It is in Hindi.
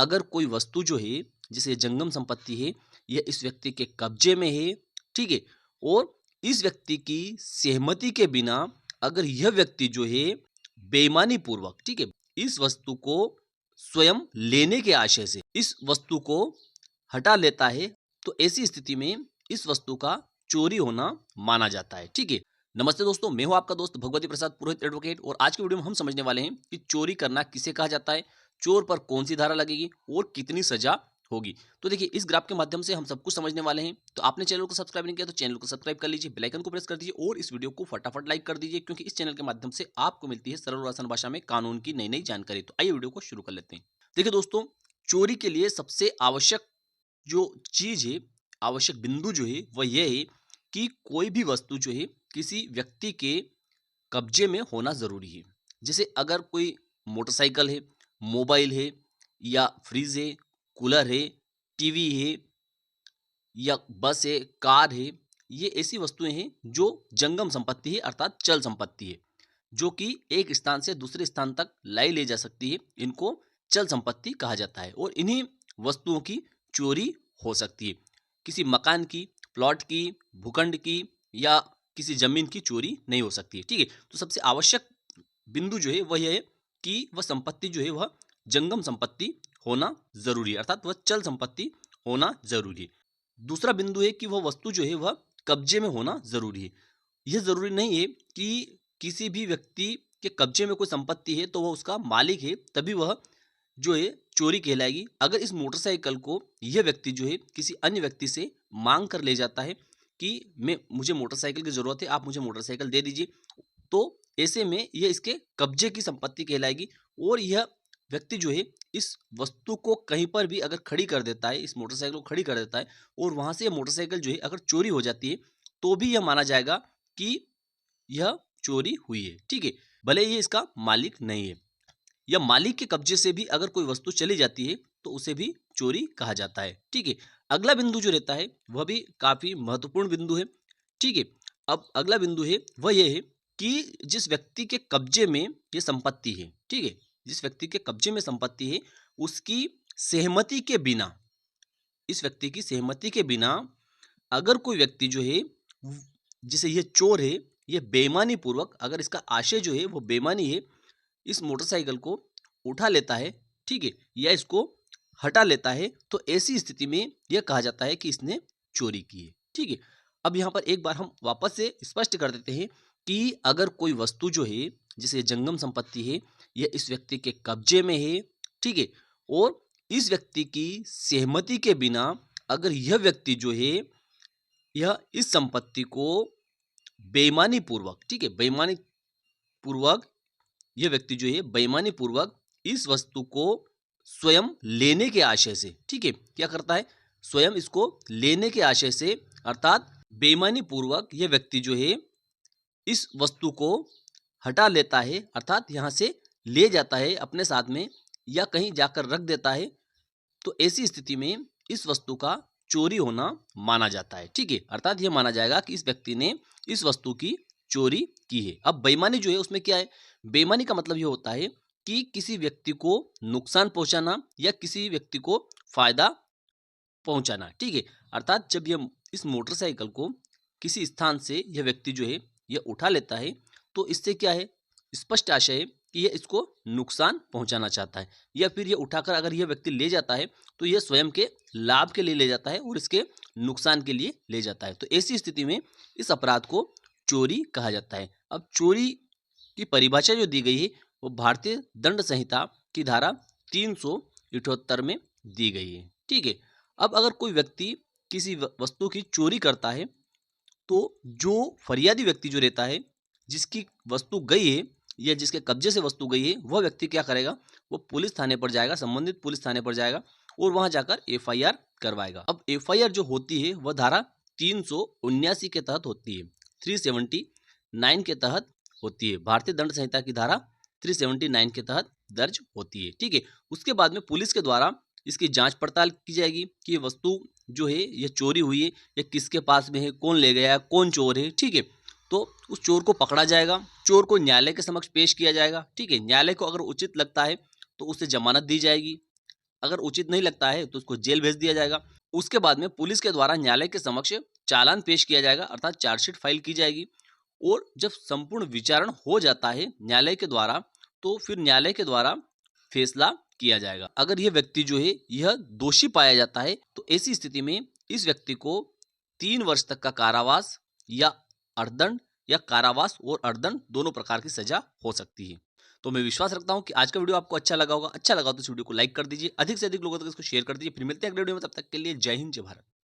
अगर कोई वस्तु जो है जैसे जंगम संपत्ति है, यह इस व्यक्ति के कब्जे में है, ठीक है, और इस व्यक्ति की सहमति के बिना अगर यह व्यक्ति जो है बेईमानी पूर्वक, ठीक है, इस वस्तु को स्वयं लेने के आशय से इस वस्तु को हटा लेता है, तो ऐसी स्थिति में इस वस्तु का चोरी होना माना जाता है। ठीक है। नमस्ते दोस्तों, मैं हूं आपका दोस्त भगवती प्रसाद पुरोहित एडवोकेट, और आज की वीडियो में हम समझने वाले हैं कि चोरी करना किसे कहा जाता है, चोर पर कौन सी धारा लगेगी और कितनी सजा होगी। तो देखिए, इस ग्राफ के माध्यम से हम सब कुछ समझने वाले हैं। तो आपने चैनल को सब्सक्राइब नहीं किया तो चैनल को सब्सक्राइब कर लीजिए, बेल आइकन को प्रेस कर दीजिए और इस वीडियो को फटाफट लाइक कर दीजिए, क्योंकि इस चैनल के माध्यम से आपको मिलती है सरल और आसान भाषा में कानून की नई नई जानकारी। तो आइए वीडियो को शुरू कर लेते हैं। देखिए दोस्तों, चोरी के लिए सबसे आवश्यक जो चीज है, आवश्यक बिंदु जो है वह यह है कि कोई भी वस्तु जो है किसी व्यक्ति के कब्जे में होना जरूरी है। जैसे अगर कोई मोटरसाइकिल है, मोबाइल है, या फ्रिज है, कूलर है, टीवी है, या बस है, कार है, ये ऐसी वस्तुएं हैं जो जंगम संपत्ति है, अर्थात चल संपत्ति है, जो कि एक स्थान से दूसरे स्थान तक लाई ले जा सकती है। इनको चल संपत्ति कहा जाता है, और इन्हीं वस्तुओं की चोरी हो सकती है। किसी मकान की, प्लॉट की, भूखंड की या किसी जमीन की चोरी नहीं हो सकती है। ठीक है। तो सबसे आवश्यक बिंदु जो है वह यह है कि वह संपत्ति जो है वह जंगम संपत्ति होना जरूरी है, अर्थात वह चल संपत्ति होना जरूरी है। दूसरा बिंदु है कि वह वस्तु जो है वह कब्जे में होना जरूरी है। यह जरूरी नहीं है कि किसी भी व्यक्ति के कब्जे में कोई संपत्ति है तो वह उसका मालिक है, तभी वह जो है चोरी कहलाएगी। अगर इस मोटरसाइकिल को यह व्यक्ति जो है किसी अन्य व्यक्ति से मांग कर ले जाता है कि मुझे मोटरसाइकिल की जरूरत है, आप मुझे मोटरसाइकिल दे दीजिए, तो ऐसे में यह इसके कब्जे की संपत्ति कहलाएगी। और यह व्यक्ति जो है इस वस्तु को कहीं पर भी अगर खड़ी कर देता है, इस मोटरसाइकिल को खड़ी कर देता है, और वहां से यह मोटरसाइकिल जो है अगर चोरी हो जाती है, तो भी यह माना जाएगा कि यह चोरी हुई है। ठीक है, भले ये इसका मालिक नहीं है। या मालिक के कब्जे से भी अगर कोई वस्तु चली जाती है तो उसे भी चोरी कहा जाता है। ठीक है। अगला बिंदु जो रहता है वह भी काफी महत्वपूर्ण बिंदु है। ठीक है। अब अगला बिंदु है वह यह है कि जिस व्यक्ति के कब्जे में ये संपत्ति है, ठीक है, जिस व्यक्ति के कब्जे में संपत्ति है, उसकी सहमति के बिना, इस व्यक्ति की सहमति के बिना अगर कोई व्यक्ति जो है जिसे ये चोर है, ये बेईमानी पूर्वक, अगर इसका आशय जो है वो बेईमानी है, इस मोटरसाइकिल को उठा लेता है, ठीक है, या इसको हटा लेता है, तो ऐसी स्थिति में यह कहा जाता है कि इसने चोरी की है। ठीक है। अब यहाँ पर एक बार हम वापस से स्पष्ट कर देते हैं कि अगर कोई वस्तु जो है जैसे जंगम संपत्ति है, यह इस व्यक्ति के कब्जे में है, ठीक है, और इस व्यक्ति की सहमति के बिना अगर यह व्यक्ति जो है यह इस संपत्ति को बेईमानी पूर्वक, ठीक है, बेईमानी पूर्वक, यह व्यक्ति जो है बेईमानी पूर्वक इस वस्तु को स्वयं लेने के आशय से, ठीक है, क्या करता है, स्वयं इसको लेने के आशय से, अर्थात बेईमानी पूर्वक यह व्यक्ति जो है इस वस्तु को हटा लेता है, अर्थात यहां से ले जाता है अपने साथ में या कहीं जाकर रख देता है, तो ऐसी स्थिति में इस वस्तु का चोरी होना माना जाता है। ठीक है। अर्थात यह माना जाएगा कि इस व्यक्ति ने इस वस्तु की चोरी की है। अब बेईमानी जो है उसमें क्या है, बेईमानी का मतलब यह होता है कि किसी व्यक्ति को नुकसान पहुंचाना या किसी व्यक्ति को फायदा पहुंचाना। ठीक है। अर्थात जब यह इस मोटरसाइकिल को किसी स्थान से यह व्यक्ति जो है यह उठा लेता है, तो इससे क्या है, स्पष्ट आशय है कि यह इसको नुकसान पहुंचाना चाहता है, या फिर यह उठाकर अगर यह व्यक्ति ले जाता है तो यह स्वयं के लाभ के लिए ले जाता है और इसके नुकसान के लिए ले जाता है। तो ऐसी स्थिति में इस अपराध को चोरी कहा जाता है। अब चोरी की परिभाषा जो दी गई है वो भारतीय दंड संहिता की धारा 378 में दी गई है। ठीक है। अब अगर कोई व्यक्ति किसी वस्तु की चोरी करता है, तो जो फरियादी व्यक्ति जो रहता है, जिसकी वस्तु गई है या जिसके कब्जे से वस्तु गई है, वह व्यक्ति क्या करेगा, वो पुलिस थाने पर जाएगा, संबंधित पुलिस थाने पर जाएगा और वहां जाकर एफआईआर करवाएगा। अब एफआईआर जो होती है वह धारा 379 के तहत होती है, 379 के तहत होती है, भारतीय दंड संहिता की धारा 379 के तहत दर्ज होती है। ठीक है। उसके बाद में पुलिस के द्वारा इसकी जांच पड़ताल की जाएगी कि ये वस्तु जो है यह चोरी हुई है, या किसके पास में है, कौन ले गया है, कौन चोर है। ठीक है। तो उस चोर को पकड़ा जाएगा, चोर को न्यायालय के समक्ष पेश किया जाएगा। ठीक है। न्यायालय को अगर उचित लगता है तो उसे जमानत दी जाएगी, अगर उचित नहीं लगता है तो उसको जेल भेज दिया जाएगा। उसके बाद में पुलिस के द्वारा न्यायालय के समक्ष चालान पेश किया जाएगा, अर्थात चार्जशीट फाइल की जाएगी। और जब संपूर्ण विचारण हो जाता है न्यायालय के द्वारा, तो फिर न्यायालय के द्वारा फैसला किया जाएगा। अगर यह व्यक्ति जो है यह दोषी पाया जाता है तो ऐसी स्थिति में इस व्यक्ति को 3 वर्ष तक का कारावास या अर्थदंड या कारावास और अर्थदंड दोनों प्रकार की सजा हो सकती है। तो मैं विश्वास रखता हूं कि आज का वीडियो आपको अच्छा लगा होगा। अच्छा लगा तो इस वीडियो को लाइक कर दीजिए, अधिक से अधिक लोगों तक इसको शेयर कर दीजिए। फिर मिलते हैं अगले वीडियो में, तब तक के लिए जय हिंद, जय भारत।